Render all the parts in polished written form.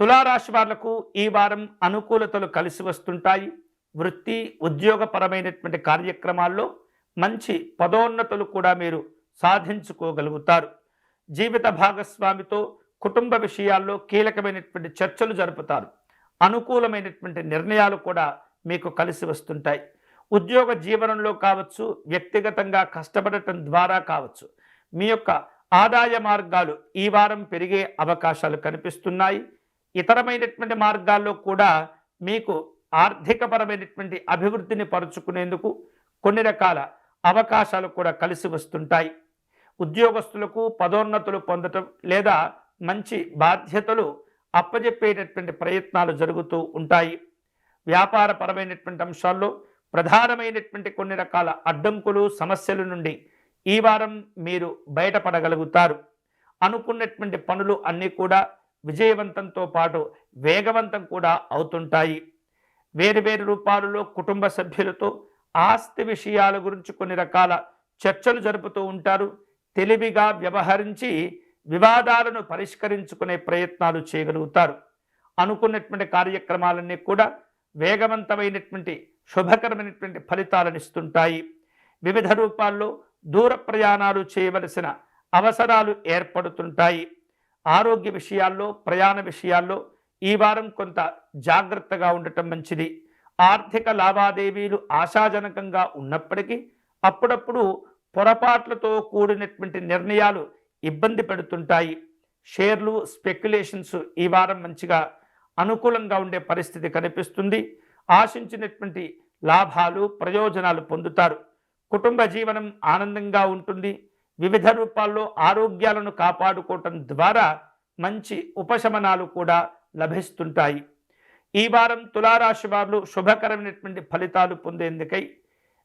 తులారాశి వాళ్లకు ఈ వారం అనుకూలతలు కలిసి వస్తుంటాయి. వృత్తి ఉద్యోగపరమైనటువంటి కార్యక్రమాల్లో మంచి పదోన్నతులు కూడా మీరు సాధించుకోగలుగుతారు. జీవిత భాగస్వామితో కుటుంబ విషయాల్లో కీలకమైనటువంటి చర్చలు జరుపుతారు. అనుకూలమైనటువంటి నిర్ణయాలు కూడా మీకు కలిసి వస్తుంటాయి. ఉద్యోగ జీవనంలో కావచ్చు, వ్యక్తిగతంగా కష్టపడటం ద్వారా కావచ్చు, మీ యొక్క ఆదాయ మార్గాలు ఈ వారం పెరిగే అవకాశాలు కనిపిస్తున్నాయి. ఇతరమైనటువంటి మార్గాల్లో కూడా మీకు ఆర్థికపరమైనటువంటి అభివృద్ధిని పరుచుకునేందుకు కొన్ని రకాల అవకాశాలు కూడా కలిసి వస్తుంటాయి. ఉద్యోగస్తులకు పదోన్నతులు పొందటం లేదా మంచి బాధ్యతలు అప్పజెప్పేటటువంటి ప్రయత్నాలు జరుగుతూ ఉంటాయి. వ్యాపారపరమైనటువంటి అంశాల్లో ప్రధానమైనటువంటి కొన్ని రకాల అడ్డంకులు సమస్యల నుండి ఈ వారం మీరు బయటపడగలుగుతారు. అనుకున్నటువంటి పనులు అన్నీ కూడా విజయవంతంతో పాటు వేగవంతం కూడా అవుతుంటాయి. వేరువేరు రూపాలలో కుటుంబ సభ్యులతో ఆస్తి విషయాల గురించి కొన్ని రకాల చర్చలు జరుపుతూ ఉంటారు. తెలివిగా వ్యవహరించి వివాదాలను పరిష్కరించుకునే ప్రయత్నాలు చేయగలుగుతారు. అనుకున్నటువంటి కార్యక్రమాలన్నీ కూడా వేగవంతమైనటువంటి శుభకరమైనటువంటి ఫలితాలను ఇస్తుంటాయి. వివిధ రూపాల్లో దూర ప్రయాణాలు చేయవలసిన అవసరాలు ఏర్పడుతుంటాయి. ఆరోగ్య విషయాల్లో, ప్రయాణ విషయాల్లో ఈ వారం కొంత జాగ్రత్తగా ఉండటం మంచిది. ఆర్థిక లావాదేవీలు ఆశాజనకంగా ఉన్నప్పటికీ అప్పుడప్పుడు పొరపాట్లతో కూడినటువంటి నిర్ణయాలు ఇబ్బంది పెడుతుంటాయి. షేర్లు, స్పెక్యులేషన్స్ ఈ వారం మంచిగా అనుకూలంగా ఉండే పరిస్థితి కనిపిస్తుంది. ఆశించినటువంటి లాభాలు, ప్రయోజనాలు పొందుతారు. కుటుంబ జీవనం ఆనందంగా ఉంటుంది. వివిధ రూపాల్లో ఆరోగ్యాలను కాపాడుకోవటం ద్వారా మంచి ఉపశమనాలు కూడా లభిస్తుంటాయి. ఈ వారం తులారాశి వారు శుభకరమైనటువంటి ఫలితాలు పొందేందుకై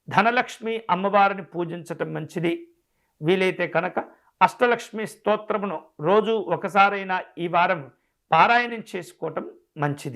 ధనలక్ష్మి అమ్మవారిని పూజించటం మంచిది. వీలైతే కనుక అష్టలక్ష్మి స్తోత్రమును రోజు ఒకసారైనా ఈ వారం పారాయణం చేసుకోవటం మంచిది.